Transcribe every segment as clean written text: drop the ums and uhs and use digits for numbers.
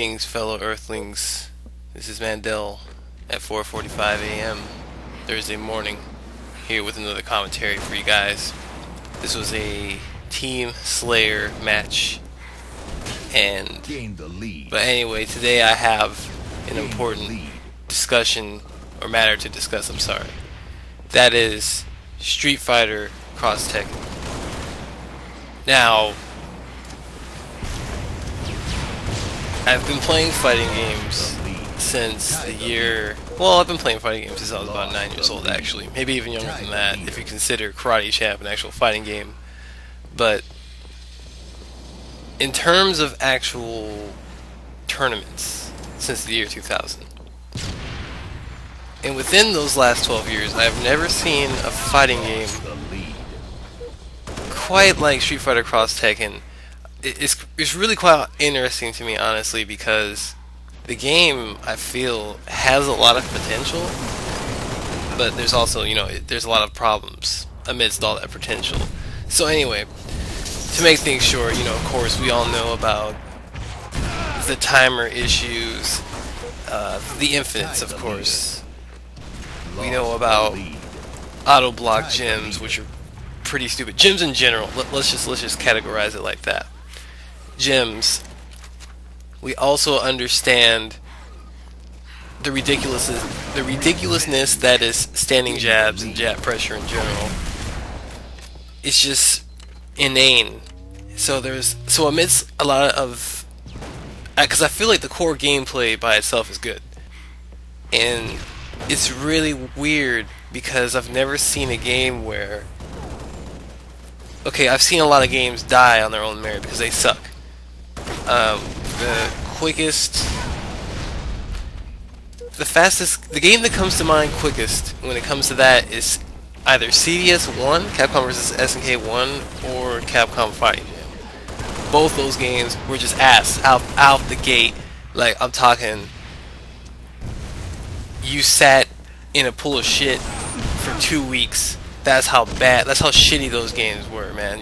Greetings, fellow Earthlings. This is Mandel at 4:45 a.m. Thursday morning, here with another commentary for you guys. This was a Team Slayer match, but anyway, today I have an important discussion or matter to discuss. I'm sorry. That is Street Fighter Cross Tekken. Now, I've been playing fighting games since the year... Well, I've been playing fighting games since I was about 9 years old, actually. Maybe even younger than that, if you consider Karate Champ an actual fighting game. But in terms of actual tournaments, since the year 2000. And within those last 12 years, I've never seen a fighting game quite like Street Fighter Cross Tekken. It's really quite interesting to me, honestly, because the game, I feel, has a lot of potential, but there's also, there's a lot of problems amidst all that potential. So anyway, to make things short, of course, we all know about the timer issues, the infinites, of course. We know about auto block gyms, which are pretty stupid. Gyms in general. Let's just categorize it like that. Gyms. We also understand the ridiculousness that is standing jabs and jab pressure in general. It's just inane. So amidst a lot of, because I feel like the core gameplay by itself is good, and it's really weird because I've never seen a game where, okay, I've seen a lot of games die on their own merit because they suck. The game that comes to mind quickest when it comes to that is either CVS1, Capcom vs. SNK 1, or Capcom Fighting Jam. Both those games were just ass out the gate. Like, I'm talking, you sat in a pool of shit for 2 weeks. That's how bad, that's how shitty those games were, man.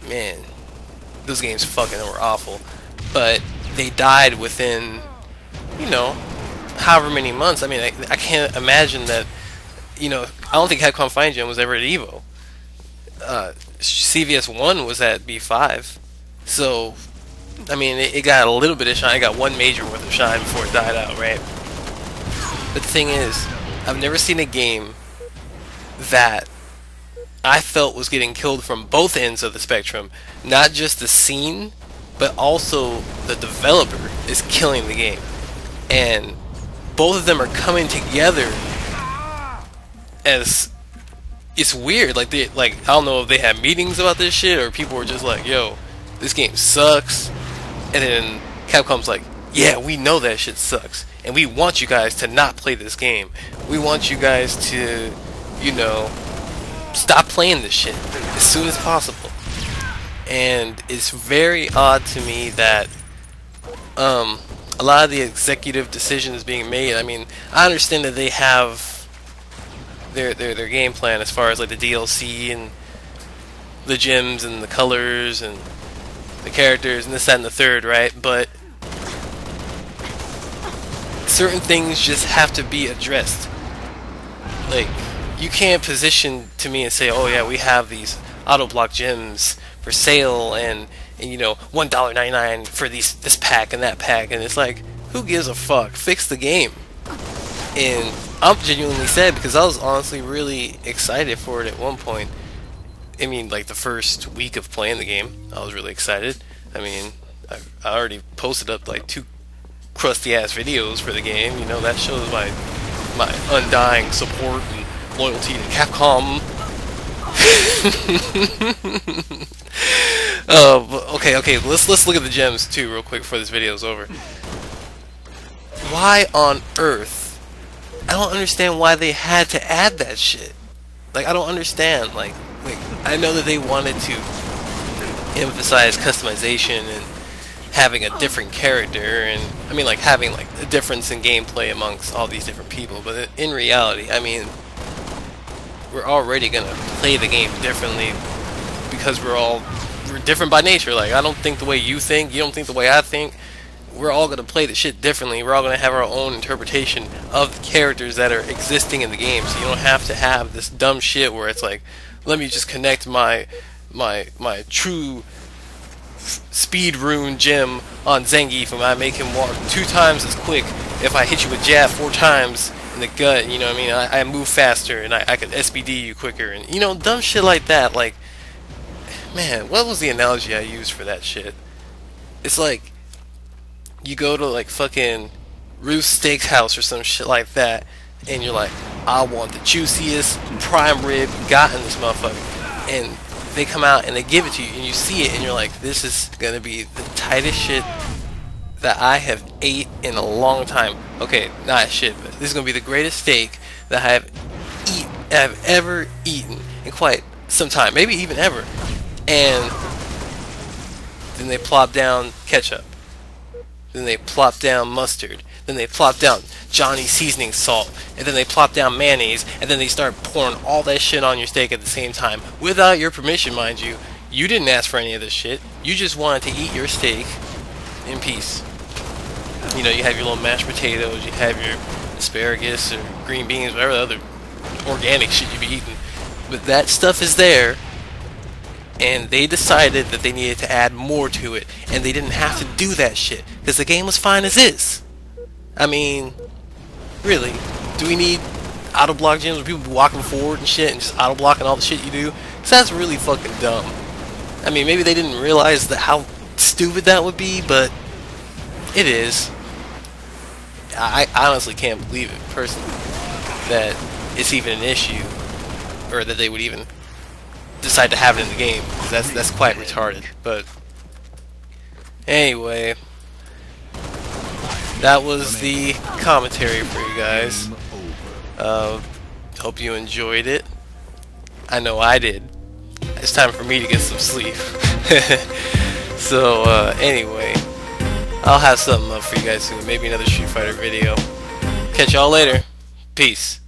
Man, those games fucking were awful. But they died within, however many months. I mean, I can't imagine that, I don't think Capcom Fighting Jam was ever at EVO. CVS1 was at B5. So, I mean, it got a little bit of shine. It got one major worth of shine before it died out, right? But the thing is, I've never seen a game that I felt was getting killed from both ends of the spectrum. Not just the scene, but also the developer is killing the game. And both of them are coming together as... It's weird. Like, I don't know if they had meetings about this shit, or people were just like, yo, this game sucks. And then Capcom's like, yeah, we know that shit sucks, and we want you guys to not play this game. We want you guys to, stop playing this shit as soon as possible. And it's very odd to me that a lot of the executive decisions being made, I mean, I understand that they have their game plan as far as like the DLC and the gyms and the colors and the characters and this, that, and the third, right? But certain things just have to be addressed. Like, you can't position to me and say, oh yeah, we have these auto block gyms for sale, and $1.99 for this pack and that pack, and it's like, who gives a fuck? Fix the game. And I'm genuinely sad, because I was honestly really excited for it at one point. I mean, like, the first week of playing the game, I was really excited. I mean, I already posted up like 2 crusty ass videos for the game. That shows my undying support and loyalty to Capcom. Okay, let's look at the gems too real quick before this video is over. Why on earth? I don't understand why they had to add that shit. Like, I don't understand. Like, I know that they wanted to emphasize customization and having a different character, and I mean, like, having like a difference in gameplay amongst all these different people, but in reality, I mean, we're already gonna play the game differently because we're all we're different by nature. Like, I don't think the way you think, you don't think the way I think. We're all gonna play the shit differently. We're all gonna have our own interpretation of the characters that are existing in the game. So you don't have to have this dumb shit where it's like, let me just connect my true speed rune gem on Zangief and I make him walk 2 times as quick if I hit you with jab 4 times in the gut. You know what I mean? I move faster and I could SBD you quicker, and you know, dumb shit like that. Like, man, what was the analogy I used for that shit? It's like you go to like fucking Ruth's Steakhouse or some shit like that, and you're like, I want the juiciest prime rib got in this motherfucker, and they come out and they give it to you, and you see it, and you're like, this is gonna be the tightest shit that I have ate in a long time. Okay, not shit, but this is gonna be the greatest steak that I have ever eaten in quite some time, maybe even ever. And then they plop down ketchup. Then they plop down mustard. Then they plop down Johnny seasoning salt. And then they plop down mayonnaise. And then they start pouring all that shit on your steak at the same time. Without your permission, mind you. You didn't ask for any of this shit. You just wanted to eat your steak in peace. You know, you have your little mashed potatoes. You have your asparagus or green beans, whatever the other organic shit you be eating. But that stuff is there. And they decided that they needed to add more to it, and they didn't have to do that shit because the game was fine as is. I mean, really, do we need auto block gyms where people be walking forward and shit and just auto blocking all the shit you do? Because that's really fucking dumb. I mean, maybe they didn't realize that how stupid that would be, but it is. I honestly can't believe it personally that it's even an issue, or that they would even decide to have it in the game. That's quite retarded. But anyway, that was the commentary for you guys. Hope you enjoyed it. I know I did. It's time for me to get some sleep. So anyway, I'll have something up for you guys soon. Maybe another Street Fighter video. Catch y'all later. Peace.